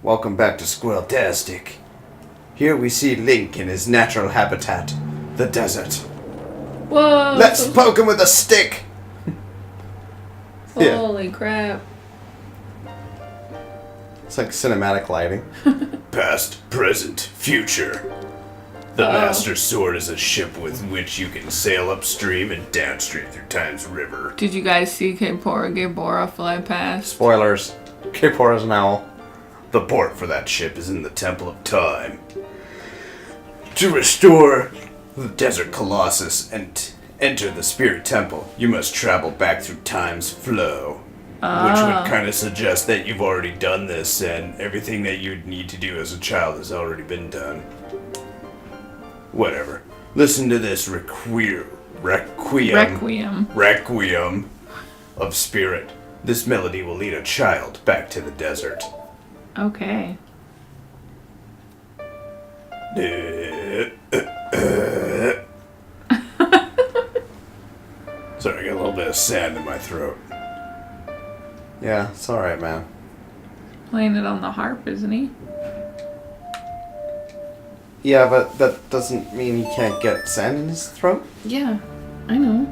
Welcome back to SquirrelTastic. Here we see Link in his natural habitat, the desert. Whoa! Let's poke him with a stick! Holy crap. It's like cinematic lighting. Past, present, future. The Master Sword is a ship with which you can sail upstream and downstream through Time's river. Did you guys see Gebora fly past? Spoilers. K4 is an owl. The port for that ship is in the Temple of Time. To restore the Desert Colossus and enter the Spirit Temple, you must travel back through Time's flow. Which would kind of suggest that you've already done this and everything that you'd need to do as a child has already been done. Whatever. Listen to this requiem of spirit. This melody will lead a child back to the desert. Okay. Sorry, I got a little bit of sand in my throat. Yeah, it's alright, man. Playing it on the harp, isn't he? Yeah, but that doesn't mean he can't get sand in his throat? Yeah, I know.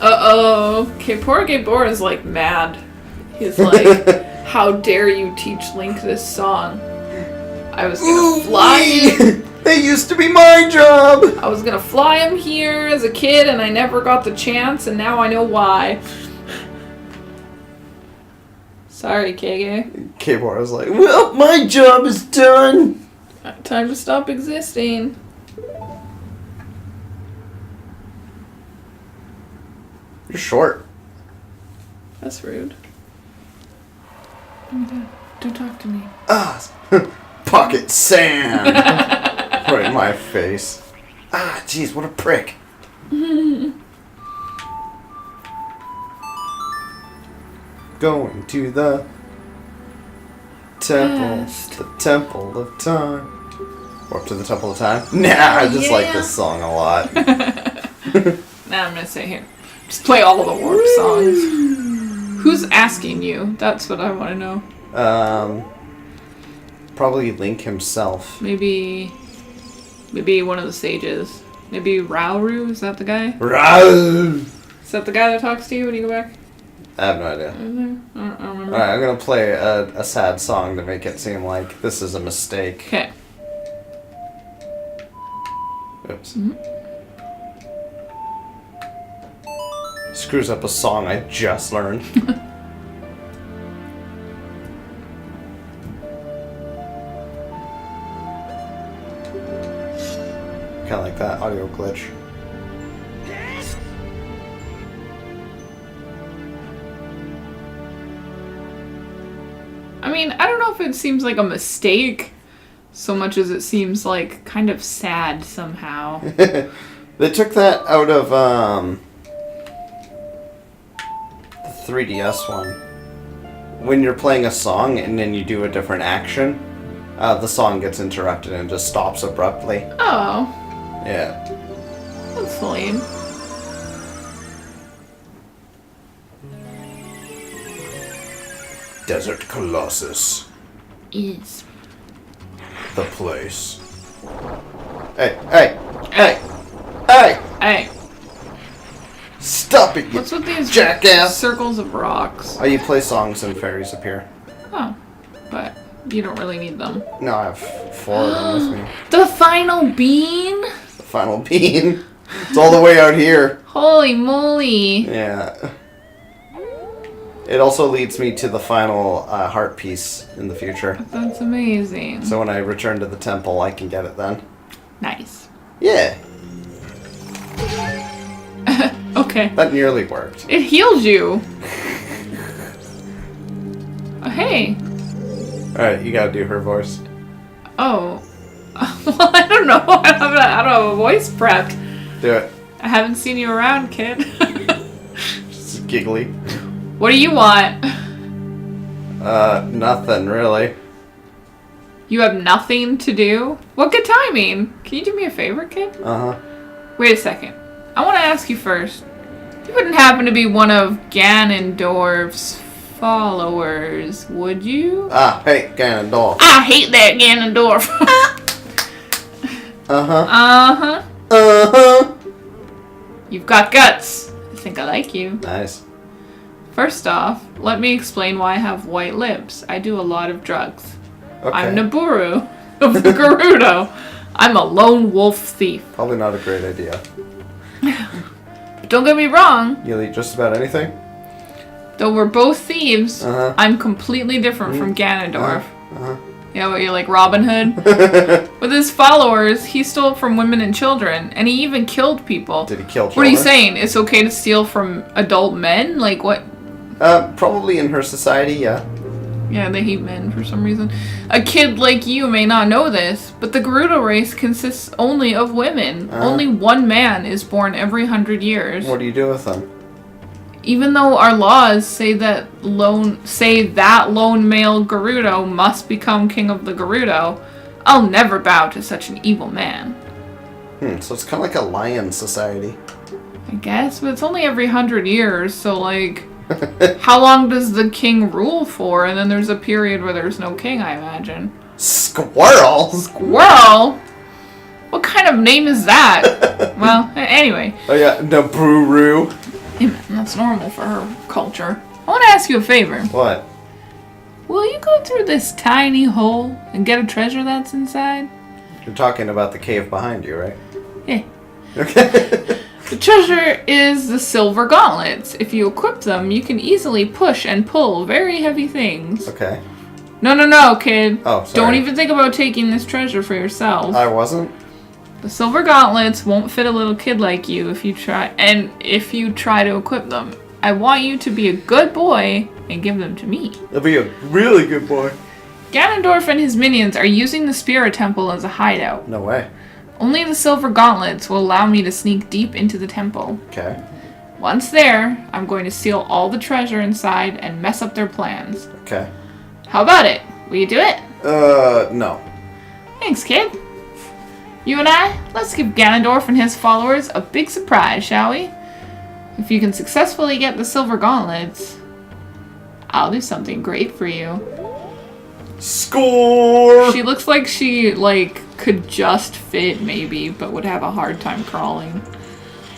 Uh-oh. Okay, poor Gebora is like mad. He's like, how dare you teach Link this song? I was gonna fly him. It used to be my job! I was gonna fly him here as a kid and I never got the chance and now I know why. Sorry, KG. K4 was like, well, my job is done! Time to stop existing. You're short. That's rude. Don't talk to me. Pocket sand! Right in my face. Jeez, what a prick. Going to the temple, the Temple of Time. Or up to the Temple of Time? Nah, I just like this song a lot. Now I'm gonna sit here. Just play all the warp songs. Who's asking you? That's what I want to know. Probably Link himself. Maybe one of the sages. Maybe Rauru? Is that the guy? Raul! Is that the guy that talks to you when you go back? I have no idea. I don't remember. Alright, I'm gonna play a sad song to make it seem like this is a mistake. Okay. Oops. Screws up a song I just learned. Kinda like that audio glitch. I mean, I don't know if it seems like a mistake so much as it seems like kind of sad somehow. They took that out of the 3DS one. When you're playing a song and then you do a different action, the song gets interrupted and just stops abruptly. Oh. Yeah. That's lame. Desert Colossus. Is. The place. Hey, hey, hey, hey! Hey. Stop it, you What's with these jackass! circles of rocks? Oh, you play songs and fairies appear. Oh. But you don't really need them. No, I have 4 of them with me. The final bean? The final bean. It's all the way out here. Holy moly. Yeah. It also leads me to the final heart piece in the future. That's amazing. So when I return to the temple, I can get it then. Nice. Yeah. Okay. That nearly worked. It healed you. Oh, hey. Alright, you gotta do her voice. Oh. Well, I don't know. I don't have a voice prepped. Do it. I haven't seen you around, kid. Just giggly. What do you want? Nothing really. You have nothing to do? What good timing. Can you do me a favor, kid? Uh-huh. Wait a second. I want to ask you first. You wouldn't happen to be one of Ganondorf's followers, would you? Ah, hey, Ganondorf. I hate that Ganondorf. Uh-huh. Uh-huh. Uh-huh. You've got guts. I think I like you. Nice. First off, let me explain why I have white lips. I do a lot of drugs. Okay. I'm Naburu of the Gerudo. I'm a lone wolf thief. Probably not a great idea. But don't get me wrong, You'll eat just about anything? though we're both thieves, Uh-huh. I'm completely different from Ganondorf. Uh-huh. Yeah, what, you're like Robin Hood? With his followers, he stole from women and children, and he even killed people. Did he kill children? What are you saying? It's okay to steal from adult men? Like what? Probably in her society, yeah. Yeah, they hate men for some reason. A kid like you may not know this, but the Gerudo race consists only of women. Only one man is born every 100 years. What do you do with them? Even though our laws say that lone male Gerudo must become king of the Gerudo, I'll never bow to such an evil man. So it's kind of like a lion society. I guess, but it's only every 100 years, so like, how long does the king rule for? And then there's a period where there's no king, I imagine. Squirrel? Squirrel? What kind of name is that? Well, anyway. Oh yeah, Naburu. Hey man, that's normal for her culture. I want to ask you a favor. What? Will you go through this tiny hole and get a treasure that's inside? You're talking about the cave behind you, right? Yeah. Okay. The treasure is the silver gauntlets. If you equip them, you can easily push and pull very heavy things. Okay. No, kid. Oh, sorry. Don't even think about taking this treasure for yourself. I wasn't? The silver gauntlets won't fit a little kid like you if you try to equip them. I want you to be a good boy and give them to me. I'll be a really good boy. Ganondorf and his minions are using the Spirit Temple as a hideout. No way. Only the silver gauntlets will allow me to sneak deep into the temple. Okay. Once there, I'm going to steal all the treasure inside and mess up their plans. Okay. How about it? Will you do it? No. Thanks, kid. You and I, let's give Ganondorf and his followers a big surprise, shall we? If you can successfully get the silver gauntlets, I'll do something great for you. Score! She looks like she, could just fit, maybe, but would have a hard time crawling.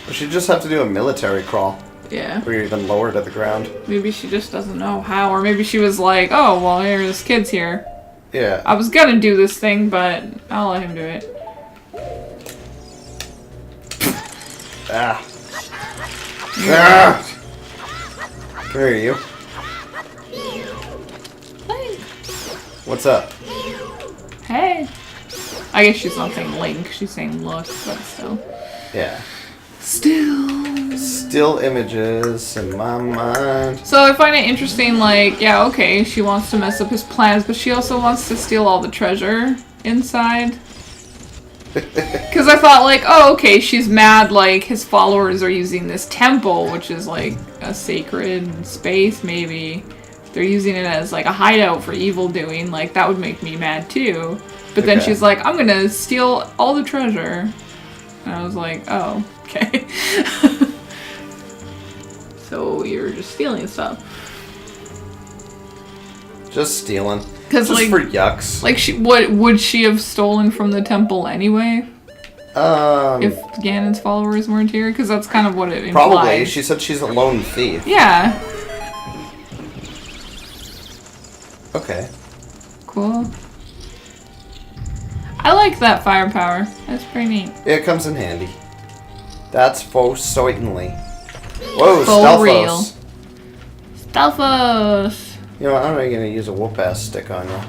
She'd just have to do a military crawl. Yeah. Where you're even lower to the ground. Maybe she just doesn't know how, or maybe she was like, oh, well, this kid's here. Yeah. I was gonna do this thing, but I'll let him do it. Ah. Ah. Come here, you. What's up? Hey. I guess she's not saying Link, she's saying look, but still. Yeah. Still images in my mind. So I find it interesting, yeah, okay, she wants to mess up his plans, but she also wants to steal all the treasure inside. Because I thought, oh, okay, she's mad, his followers are using this temple, which is, a sacred space, maybe. They're using it as, a hideout for evil doing. That would make me mad, too. But then she's like, I'm gonna steal all the treasure. And I was like, oh, okay. So you're just stealing stuff. Just stealing. Cause just for yucks. What would she have stolen from the temple anyway? If Ganon's followers weren't here? Because that's kind of what it implies. Probably. She said she's a lone thief. Yeah. Okay. Cool. I like that firepower. That's pretty neat. It comes in handy. That's certainly. Whoa, For real. Stealthos. Stealthos! You know what, I'm not gonna use a whoop-ass stick on you.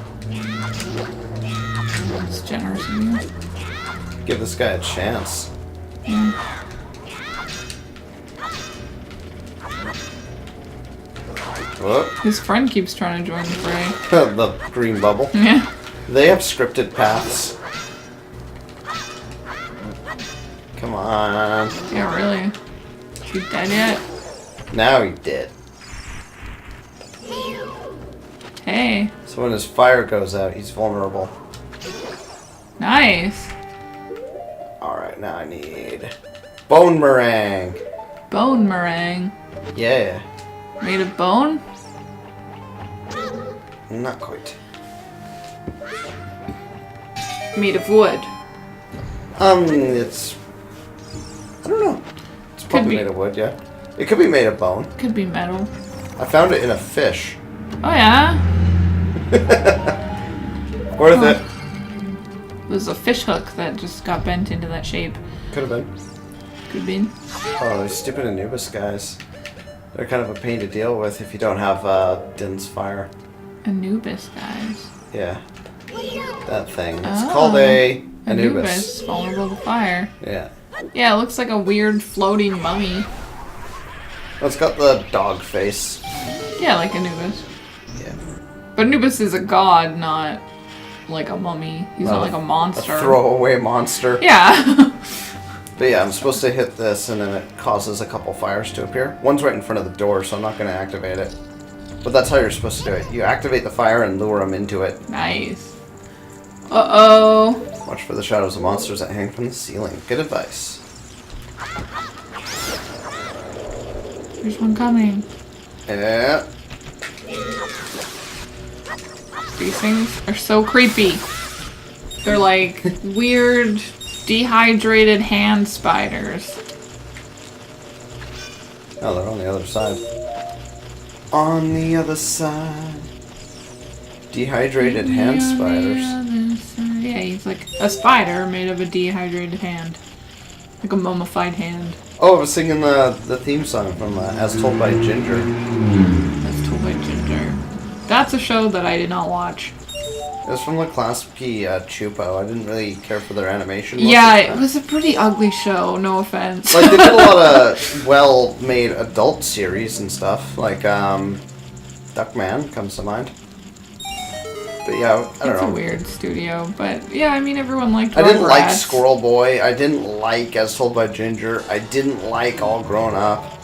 That's generous of you. Give this guy a chance. Yeah. Whoop. His friend keeps trying to join the fray. The green bubble. Yeah. They have scripted paths. Come on. Yeah, really. Is he dead yet? Now he did. Hey. So when his fire goes out, he's vulnerable. Nice. Alright, now I need bone meringue. Bone meringue. Yeah. Made of bone? Not quite. Made of wood. It's... I don't know. It's probably made of wood, yeah. It could be made of bone. Could be metal. I found it in a fish. Oh yeah? Worth it. It was a fish hook that just got bent into that shape. Could have been. Could have been. Oh, these stupid Anubis guys. They're kind of a pain to deal with if you don't have Din's fire. Anubis, guys. Yeah. That thing. It's called a Anubis. Vulnerable to fire. Yeah. Yeah, it looks like a weird floating mummy. It's got the dog face. Yeah, like Anubis. Yeah. But Anubis is a god, not like a mummy. He's not like a monster. A throwaway monster. Yeah. But yeah, I'm supposed to hit this and then it causes a couple fires to appear. One's right in front of the door, so I'm not going to activate it. But that's how you're supposed to do it. You activate the fire and lure them into it. Nice. Uh-oh. Watch for the shadows of monsters that hang from the ceiling. Good advice. There's one coming. Yeah. These things are so creepy. They're like weird, dehydrated hand spiders. Oh, they're on the other side. On the other side. Dehydrated hand spiders. Yeah, he's like a spider made of a dehydrated hand. Like a mummified hand. Oh, I was singing the theme song from As Told by Ginger. That's Told by Ginger. That's a show that I did not watch. It was from the Class P Chupo. I didn't really care for their animation. Yeah, it was a pretty ugly show, no offense. Like, they did a lot of well-made adult series and stuff. Like, Duckman comes to mind. But yeah, I don't know. It's a weird studio, but yeah, I mean, everyone liked I didn't like Rugrats. Squirrel Boy. I didn't like As Told by Ginger. I didn't like All Grown Up.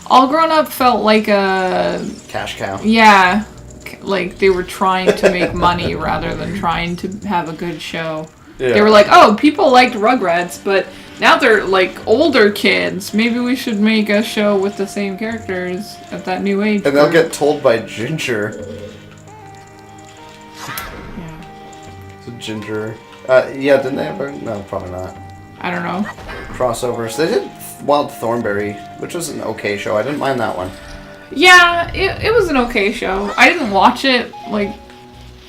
All Grown Up felt like a... Cash Cow. Yeah, like they were trying to make money rather than trying to have a good show. Yeah. They were like, oh, people liked Rugrats, but now they're like older kids. Maybe we should make a show with the same characters at that new age. And they'll get told by Ginger. Yeah. So Ginger... yeah, didn't they ever? No, probably not. I don't know. Crossovers. They did Wild Thornberry, which was an okay show. I didn't mind that one. Yeah, it was an okay show. I didn't watch it, like...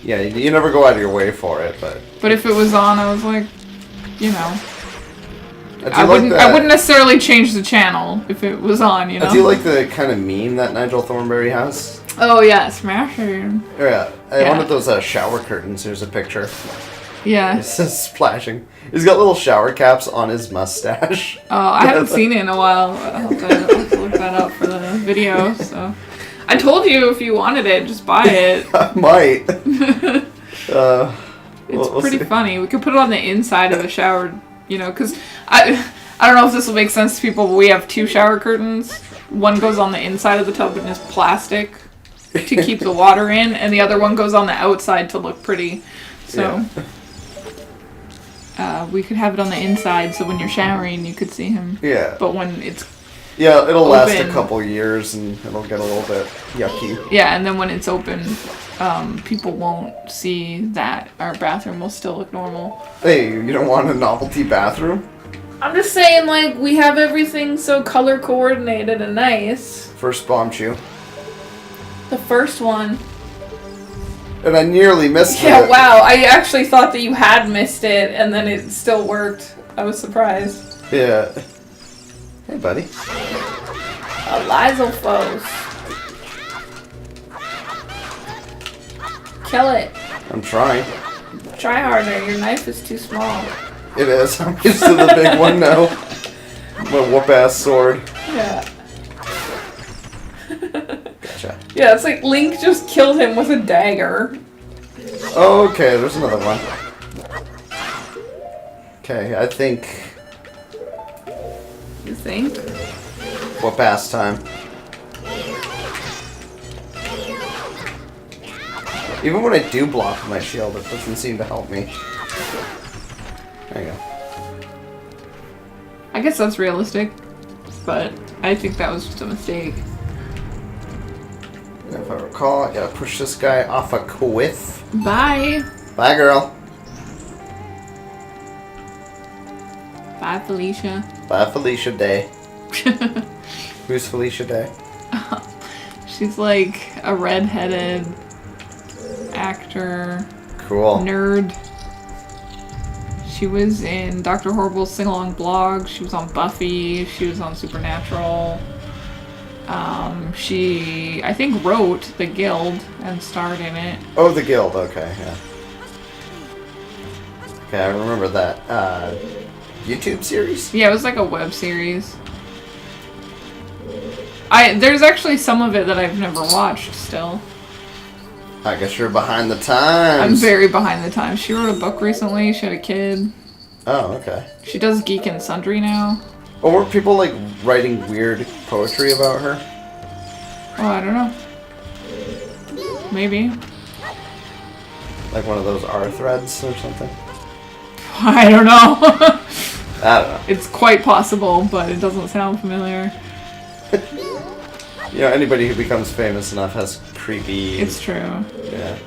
Yeah, you never go out of your way for it, but... But if it was on, I was like, you know... I wouldn't necessarily change the channel if it was on, you know? I do like the kind of meme that Nigel Thornberry has. Oh, yeah, Smasher. Yeah, Yeah. one of those shower curtains. Here's a picture. Yeah. It's just splashing. He's got little shower caps on his mustache. Oh, I haven't seen it in a while. I'll have to look that up for the video, so... I told you if you wanted it, just buy it. I might. It's pretty funny. We could put it on the inside of the shower, you know, because I don't know if this will make sense to people, but we have two shower curtains. One goes on the inside of the tub and is plastic to keep the water in, and the other one goes on the outside to look pretty. So we could have it on the inside, so when you're showering, you could see him. Yeah. But when it's Yeah, it'll last a open. couple years and it'll get a little bit yucky. Yeah, and then when it's open, people won't see that. Our bathroom will still look normal. Hey, you don't want a novelty bathroom? I'm just saying, like, we have everything so color coordinated and nice. First bomb chew. The first one. And I nearly missed it. Yeah, wow. I actually thought that you had missed it, and then it still worked. I was surprised. Yeah. Hey, buddy. A Lysophos. Kill it. I'm trying. Try harder. Your knife is too small. It is. I'm used to the big one now. My whoop-ass sword. Yeah. Gotcha. Yeah, it's like Link just killed him with a dagger. Oh, okay, there's another one. Okay, I think... You think? Whoop-ass time. Even when I do block with my shield, it doesn't seem to help me. There you go. I guess that's realistic, but I think that was just a mistake. Yeah, if I recall. I gotta push this guy off a cliff. Bye. Bye, girl. Bye, Felicia. Bye, Felicia Day. Who's Felicia Day? She's like a redheaded actor. Cool. Nerd. She was in Dr. Horrible's sing-along blog. She was on Buffy. She was on Supernatural. She, I think, wrote The Guild and starred in it. Oh, The Guild. Okay, yeah. Okay, I remember that. YouTube series? Yeah, it was like a web series. There's actually some of it that I've never watched still. I guess you're behind the times. I'm very behind the times. She wrote a book recently. She had a kid. Oh, okay. She does Geek and Sundry now. Well, were people, like, writing weird poetry about her? Oh, I don't know. Maybe. Like one of those R threads or something? I don't know. I don't know. It's quite possible, but it doesn't sound familiar. You know, anybody who becomes famous enough has creepy... It's true. Yeah.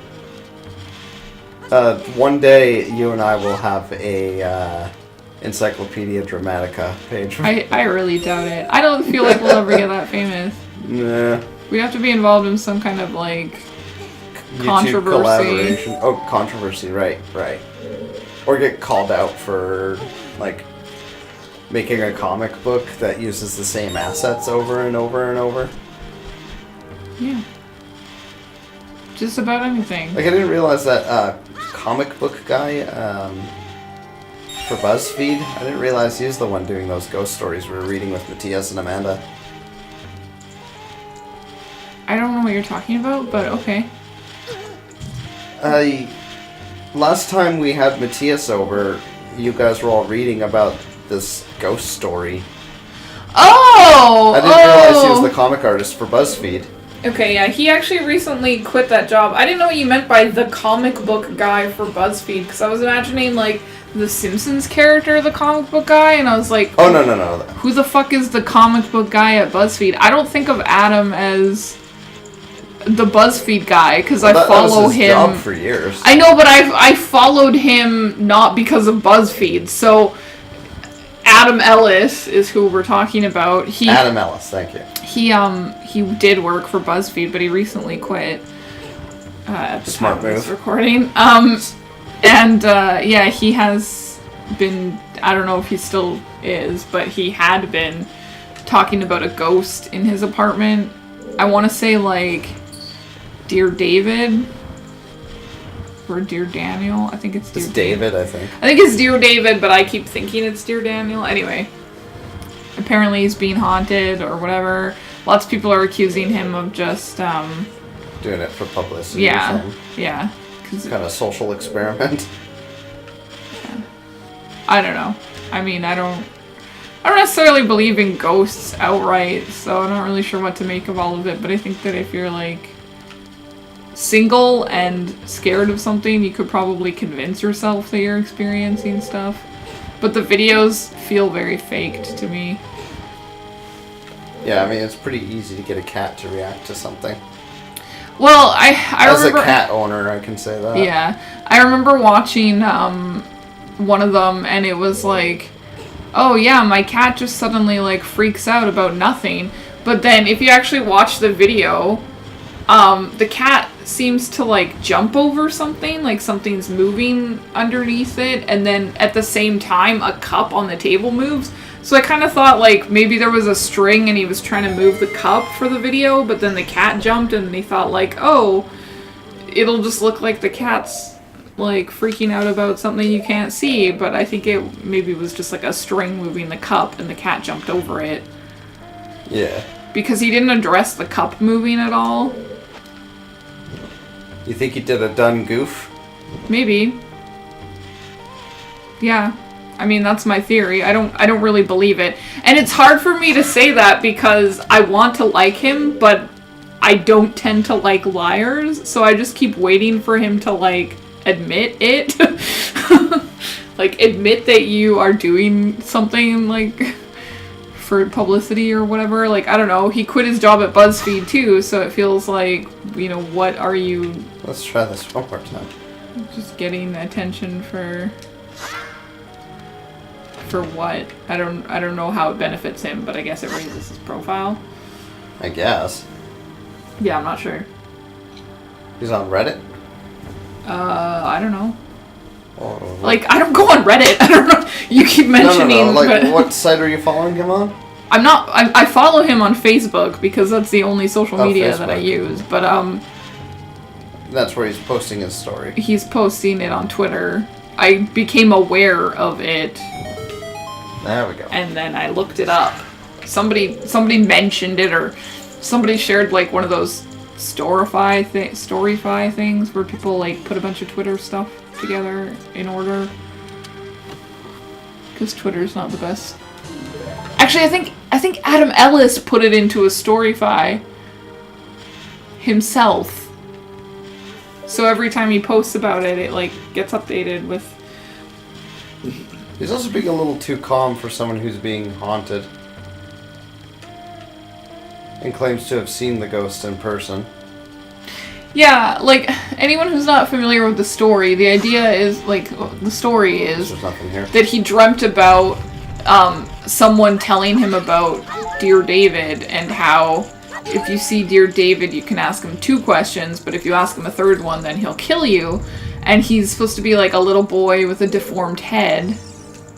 One day, you and I will have a Encyclopedia Dramatica page. I really doubt it. I don't feel like we'll ever get that famous. Nah. We'd have to be involved in some kind of, like, YouTube controversy. collaboration. Oh, controversy, right. Or get called out for, like, making a comic book that uses the same assets over and over and over. Yeah. Just about anything. Like, I didn't realize that comic book guy for BuzzFeed, I didn't realize he was the one doing those ghost stories we were reading with Matthias and Amanda. I don't know what you're talking about, but okay. Last time we had Matthias over, you guys were all reading about this ghost story. Oh! I didn't realize he was the comic artist for BuzzFeed. Okay, yeah, he actually recently quit that job. I didn't know what you meant by the comic book guy for BuzzFeed, because I was imagining, like, the Simpsons character, the comic book guy, and I was like... Oh, no. Who the fuck is the comic book guy at BuzzFeed? I don't think of Adam as the BuzzFeed guy, because I follow that was his him... job for years. I know, but I followed him not because of BuzzFeed, so... Adam Ellis is who we're talking about. Adam Ellis, thank you. He did work for BuzzFeed, but he recently quit. At the Smart time of this move. recording. Yeah, he has been. I don't know if he still is, but he had been talking about a ghost in his apartment. I want to say like Dear David or Dear Daniel. I think it's Dear David, I think. I think it's Dear David, but I keep thinking it's Dear Daniel. Anyway, apparently he's being haunted or whatever. Lots of people are accusing him of just doing it for publicity. yeah, or something. yeah. Kind of social experiment. Yeah. I don't know. I mean, I don't necessarily believe in ghosts outright, so I'm not really sure what to make of all of it. But I think that if you're like single and scared of something, you could probably convince yourself that you're experiencing stuff. But the videos feel very faked to me. Yeah, I mean, it's pretty easy to get a cat to react to something. Well, I As remember... a cat owner, I can say that. Yeah. I remember watching one of them, and it was like, oh yeah, my cat just suddenly like freaks out about nothing. But then if you actually watch the video, the cat seems to like jump over something, like something's moving underneath it, and then at the same time a cup on the table moves. So I kind of thought like maybe there was a string and he was trying to move the cup for the video, but then the cat jumped and they thought like, oh, it'll just look like the cat's like freaking out about something you can't see. But I think it maybe was just like a string moving the cup and the cat jumped over it. Yeah. Because he didn't address the cup moving at all. You think he did a done goof? Maybe. Yeah. I mean, that's my theory. I don't really believe it. And it's hard for me to say that because I want to like him, but I don't tend to like liars, so I just keep waiting for him to, like, admit it. Like, admit that you are doing something, like, for publicity or whatever. Like, I don't know. He quit his job at BuzzFeed too, so it feels like, you know, what are you... Let's try this one more time. Just getting attention for what? I don't know how it benefits him, but I guess it raises his profile. I guess. Yeah, I'm not sure. He's on Reddit? I don't know. Oh, Like, I don't go on Reddit. I don't know. You keep mentioning... No. Like, but what site are you following him on? I'm not... I follow him on Facebook because that's the only social media that I Facebook. use. But, That's where he's posting his story. he's posting it on Twitter. I became aware of it, There we go. and then I looked it up. Somebody mentioned it, or somebody shared, like, one of those Storyfy things where people, like, put a bunch of Twitter stuff together in order. Because Twitter's not the best. Actually, I think Adam Ellis put it into a Storyfy himself. So every time he posts about it, it, like, gets updated with... He's also being a little too calm for someone who's being haunted. And claims to have seen the ghost in person. Yeah, like, anyone who's not familiar with the story, the idea is, like, the story is There's nothing here. that he dreamt about someone telling him about Dear David, and how if you see Dear David, you can ask him 2 questions, but if you ask him a 3rd one, then he'll kill you. And he's supposed to be like a little boy with a deformed head.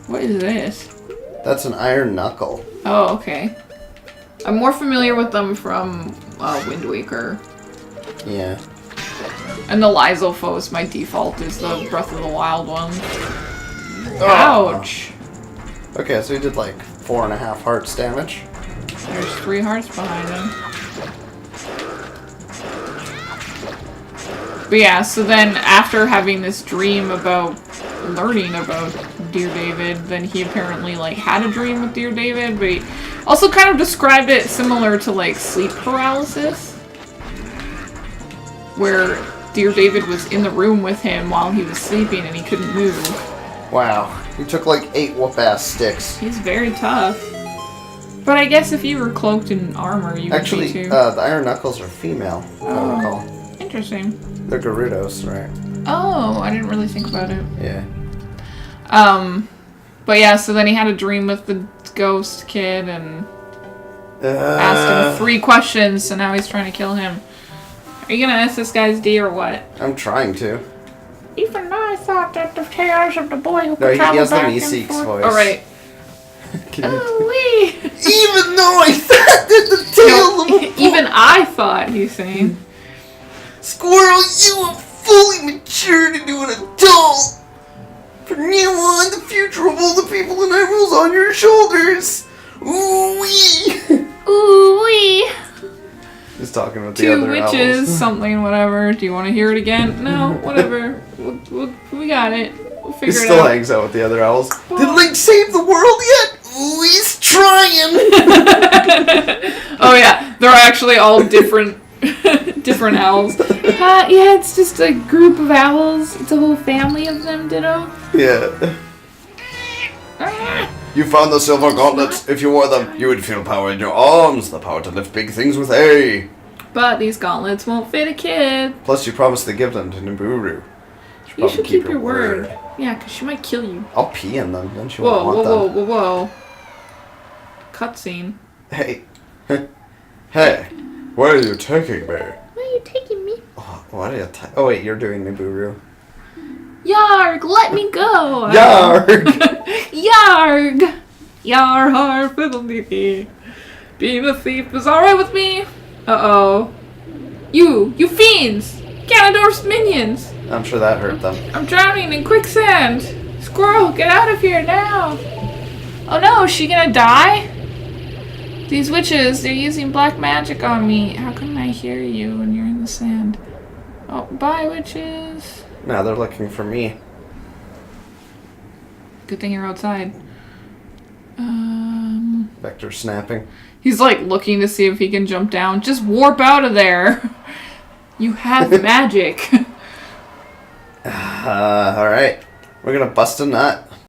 What is this? That's an iron knuckle. Oh, okay. I'm more familiar with them from Wind Waker. Yeah. And the Lysophos, my default is the Breath of the Wild one. Oh. Ouch. Okay, so he did like 4.5 hearts damage. There's 3 hearts behind him. But yeah, so then after having this dream about learning about Dear David, then he apparently, like, had a dream with Dear David, but he also kind of described it similar to, like, sleep paralysis, where Dear David was in the room with him while he was sleeping and he couldn't move. Wow. He took like 8 whoop-ass sticks. He's very tough. But I guess if you were cloaked in armor, you Actually, would be too. the iron knuckles are female, if I recall. Interesting. They're Gerudos, right? Oh, I didn't really think about it. Yeah. But yeah, so then he had a dream with the ghost kid and asked him 3 questions, so now he's trying to kill him. Are you gonna ask this guy's D or what? I'm trying to. Even I thought that the tales of the boy who No, could he travel has the back and Meeseeks forth... voice. Oh, right. Can you- Oh, wee! Even though I thought that the tail of a Even I thought, he's saying. squirrel, you have fully matured into an adult. From now on, the future of all the people in Hyrule's on your shoulders. Ooh-wee! Ooh-wee! He's talking with the 2 other witches, owls. something, whatever. Do you want to hear it again? No, whatever. We got it. We'll He figure it still out. hangs out with the other owls. Did Link save the world yet? Ooh, he's trying! Oh yeah, they're actually all different different owls. Yeah, it's just a group of owls. It's a whole family of them, ditto. Yeah. You found the silver gauntlets. If you wore them, you would feel power in your arms, the power to lift big things with A. But these gauntlets won't fit a kid. Plus, you promised to give them to Nibiru. You should keep your word. Yeah, because she might kill you. I'll pee in them, don't you Whoa, want whoa, them? whoa, whoa, whoa. Cutscene. Hey. Hey. Where are you taking me? Where are you taking me? Oh, what are you oh, wait, you're doing Nibiru. Yarg, let me go! Yarg! Yarg! Yar har fiddle dee dee. Being a thief is alright with me. Uh-oh. You fiends! Ganondorf's minions! I'm sure that hurt them. I'm drowning in quicksand! Squirrel, get out of here now! Oh no, is she gonna die? These witches, they're using black magic on me. How can I hear you when you're in the sand? Oh, bye, witches. Now they're looking for me. Good thing you're outside. Vector snapping. He's like looking to see if he can jump down. Just warp out of there. You have magic. Alright. We're gonna bust a nut.